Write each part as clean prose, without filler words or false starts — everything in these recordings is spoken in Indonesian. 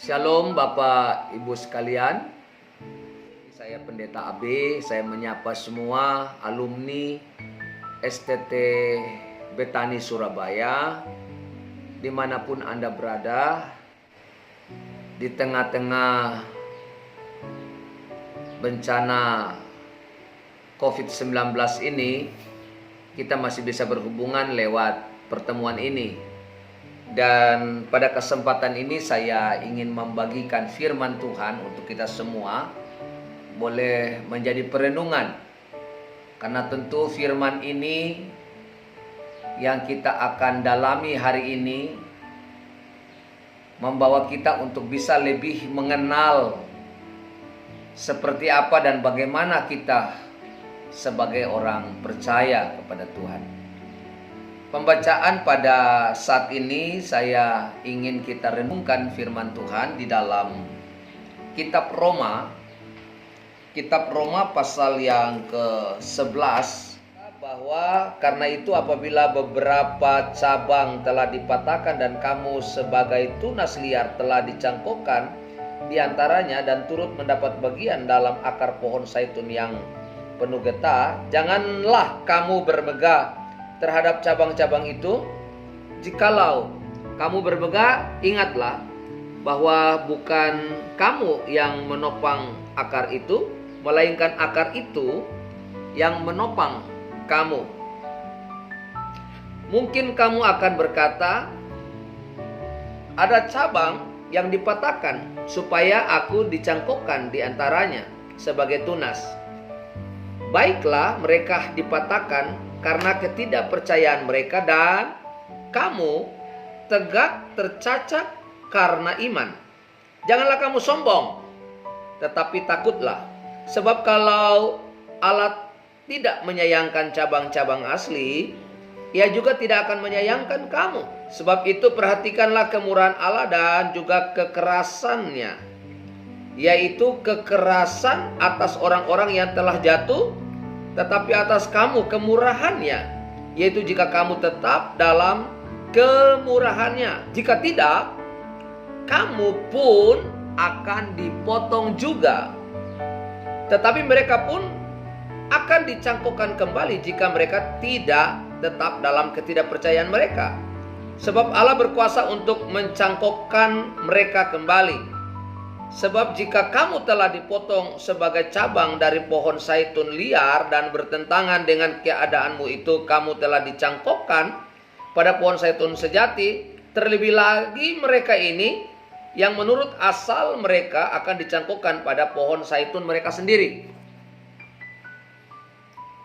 Shalom Bapak Ibu sekalian. Saya Pendeta AB, saya menyapa semua alumni STT Betani Surabaya, dimanapun Anda berada. Di tengah-tengah bencana COVID-19 ini, kita masih bisa berhubungan lewat pertemuan ini. Dan pada kesempatan ini saya ingin membagikan firman Tuhan untuk kita semua boleh menjadi perenungan. Karena tentu firman ini yang kita akan dalami hari ini membawa kita untuk bisa lebih mengenal seperti apa dan bagaimana kita sebagai orang percaya kepada Tuhan. Pembacaan pada saat ini saya ingin kita renungkan firman Tuhan di dalam kitab Roma pasal yang ke-11, bahwa karena itu apabila beberapa cabang telah dipatahkan dan kamu sebagai tunas liar telah dicangkokkan di antaranya dan turut mendapat bagian dalam akar pohon zaitun yang penuh getah, janganlah kamu bermegah terhadap cabang-cabang itu. Jikalau kamu bermegah, ingatlah bahwa bukan kamu yang menopang akar itu, melainkan akar itu yang menopang kamu. Mungkin kamu akan berkata, ada cabang yang dipatahkan supaya aku dicangkokkan di antaranya sebagai tunas. Baiklah, mereka dipatahkan karena ketidakpercayaan mereka, dan kamu tegak tercacat karena iman. Janganlah kamu sombong, tetapi takutlah. Sebab kalau Allah tidak menyayangkan cabang-cabang asli, Ia juga tidak akan menyayangkan kamu. Sebab itu perhatikanlah kemurahan Allah dan juga kekerasannya, yaitu kekerasan atas orang-orang yang telah jatuh, tetapi atas kamu kemurahannya, yaitu jika kamu tetap dalam kemurahannya. Jika tidak, kamu pun akan dipotong juga. Tetapi mereka pun akan dicangkokkan kembali jika mereka tidak tetap dalam ketidakpercayaan mereka. Sebab Allah berkuasa untuk mencangkokkan mereka kembali. Sebab jika kamu telah dipotong sebagai cabang dari pohon zaitun liar dan bertentangan dengan keadaanmu itu, kamu telah dicangkokkan pada pohon zaitun sejati. Terlebih lagi mereka ini yang menurut asal mereka akan dicangkokkan pada pohon zaitun mereka sendiri.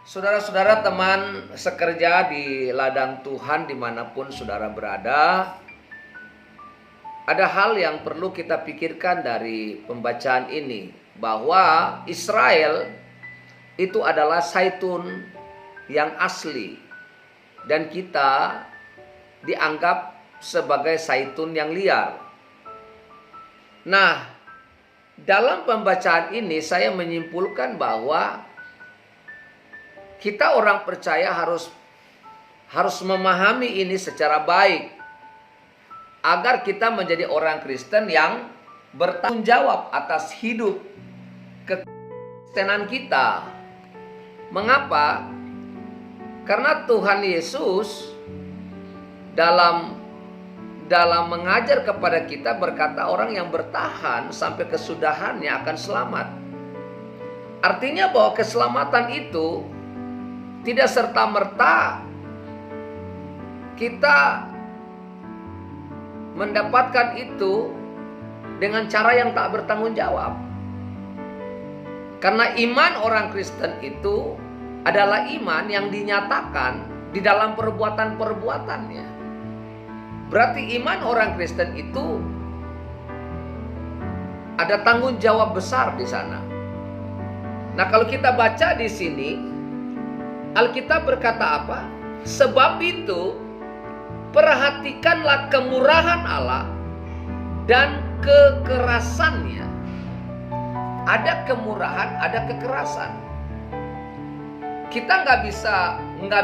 Saudara-saudara, teman sekerja di ladang Tuhan dimanapun saudara berada, ada hal yang perlu kita pikirkan dari pembacaan ini, bahwa Israel itu adalah zaitun yang asli dan kita dianggap sebagai zaitun yang liar. Nah, dalam pembacaan ini saya menyimpulkan bahwa kita orang percaya harus memahami ini secara baik agar kita menjadi orang Kristen yang bertanggung jawab atas hidup kekristenan kita. Mengapa? Karena Tuhan Yesus dalam mengajar kepada kita berkata, orang yang bertahan sampai kesudahannya akan selamat. Artinya bahwa keselamatan itu tidak serta-merta kita mendapatkan itu dengan cara yang tak bertanggung jawab. Karena iman orang Kristen itu adalah iman yang dinyatakan di dalam perbuatan-perbuatannya. Berarti iman orang Kristen itu ada tanggung jawab besar di sana. Nah, kalau kita baca di sini, Alkitab berkata apa? Sebab itu perhatikanlah kemurahan Allah dan kekerasannya. Ada kemurahan, ada kekerasan. Kita nggak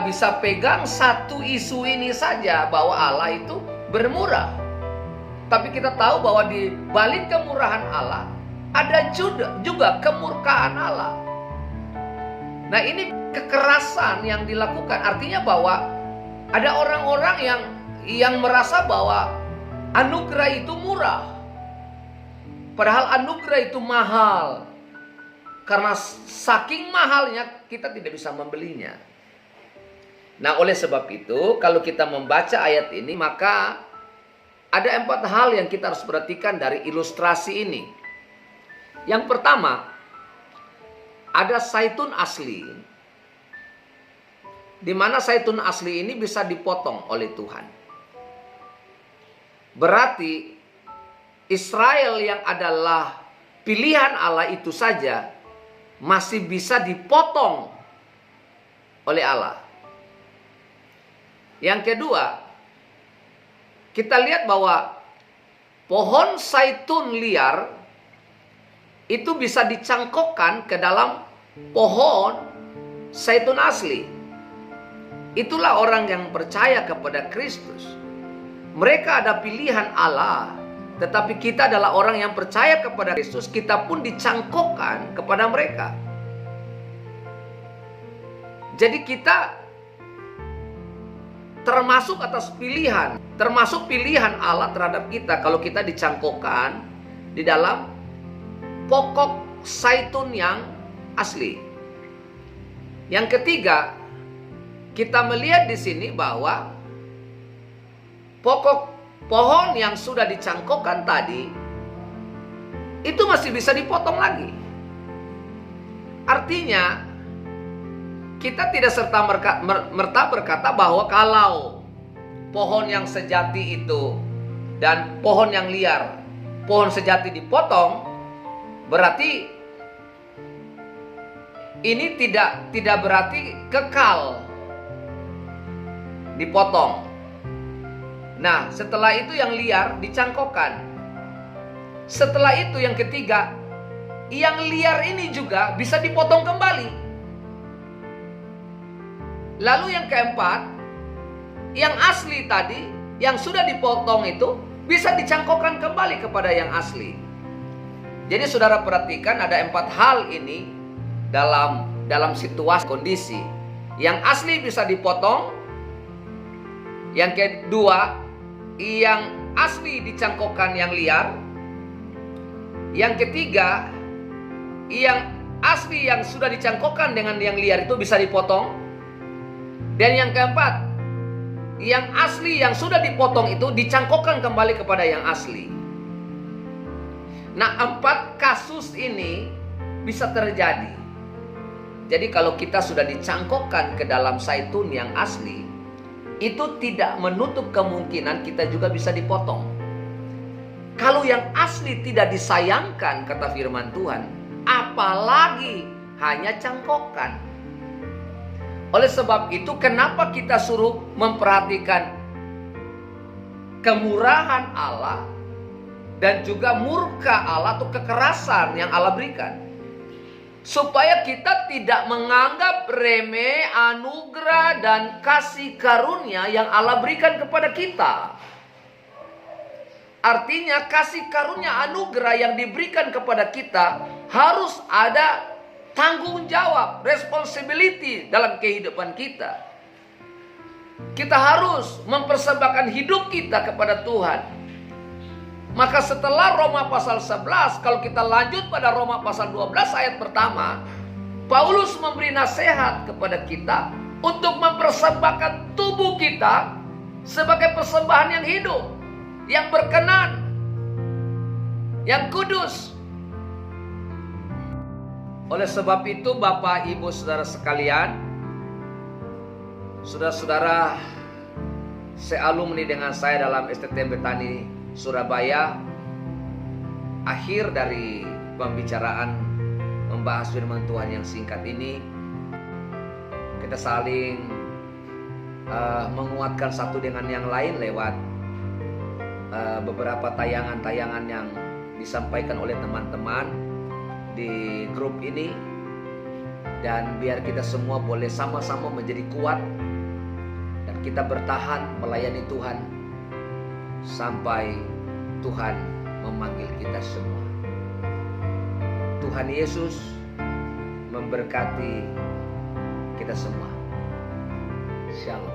bisa pegang satu isu ini saja, bahwa Allah itu bermurah. Tapi kita tahu bahwa di balik kemurahan Allah ada juga kemurkaan Allah. Nah, ini kekerasan yang dilakukan artinya bahwa ada orang-orang yang merasa bahwa anugerah itu murah. Padahal anugerah itu mahal. Karena saking mahalnya kita tidak bisa membelinya. Nah, oleh sebab itu kalau kita membaca ayat ini, maka ada 4 hal yang kita harus perhatikan dari ilustrasi ini. Yang pertama, ada zaitun asli. Di mana zaitun asli ini bisa dipotong oleh Tuhan. Berarti Israel yang adalah pilihan Allah itu saja masih bisa dipotong oleh Allah. Yang kedua, kita lihat bahwa pohon zaitun liar itu bisa dicangkokkan ke dalam pohon zaitun asli. Itulah orang yang percaya kepada Kristus. Mereka ada pilihan Allah, tetapi kita adalah orang yang percaya kepada Kristus, kita pun dicangkokkan kepada mereka. Jadi kita termasuk atas pilihan, termasuk pilihan Allah terhadap kita kalau kita dicangkokkan di dalam pokok zaitun yang asli. Yang ketiga, kita melihat di sini bahwa pokok pohon yang sudah dicangkokkan tadi itu masih bisa dipotong lagi. Artinya kita tidak serta-merta berkata bahwa kalau pohon yang sejati itu dan pohon yang liar, pohon sejati dipotong, berarti ini tidak berarti kekal dipotong. Nah, setelah itu yang liar dicangkokkan. Setelah itu yang ketiga, yang liar ini juga bisa dipotong kembali. Lalu yang keempat, yang asli tadi, yang sudah dipotong itu bisa dicangkokkan kembali kepada yang asli. Jadi saudara perhatikan ada 4 hal ini dalam situasi kondisi. Yang asli bisa dipotong. Yang kedua, yang asli dicangkokkan yang liar. Yang ketiga, yang asli yang sudah dicangkokkan dengan yang liar itu bisa dipotong. Dan yang keempat, yang asli yang sudah dipotong itu dicangkokkan kembali kepada yang asli. Nah, 4 kasus ini bisa terjadi. Jadi kalau kita sudah dicangkokkan ke dalam zaitun yang asli, itu tidak menutup kemungkinan kita juga bisa dipotong. Kalau yang asli tidak disayangkan, kata firman Tuhan, apalagi hanya cangkokan. Oleh sebab itu, kenapa kita suruh memperhatikan kemurahan Allah dan juga murka Allah atau kekerasan yang Allah berikan? Supaya kita tidak menganggap remeh anugerah dan kasih karunia yang Allah berikan kepada kita. Artinya kasih karunia anugerah yang diberikan kepada kita harus ada tanggung jawab, responsibility dalam kehidupan kita. Kita harus mempersembahkan hidup kita kepada Tuhan. Maka setelah Roma pasal 11, kalau kita lanjut pada Roma pasal 12 ayat pertama, Paulus memberi nasihat kepada kita untuk mempersembahkan tubuh kita sebagai persembahan yang hidup, yang berkenan, yang kudus. Oleh sebab itu, Bapak, Ibu, Saudara sekalian, saudara-saudara sealumni dengan saya dalam STT Betani Surabaya, akhir dari pembicaraan membahas firman Tuhan yang singkat ini, kita saling menguatkan satu dengan yang lain lewat beberapa tayangan-tayangan yang disampaikan oleh teman-teman di grup ini, dan biar kita semua boleh sama-sama menjadi kuat dan kita bertahan melayani Tuhan sampai Tuhan memanggil kita semua. Tuhan Yesus memberkati kita semua. Shalom.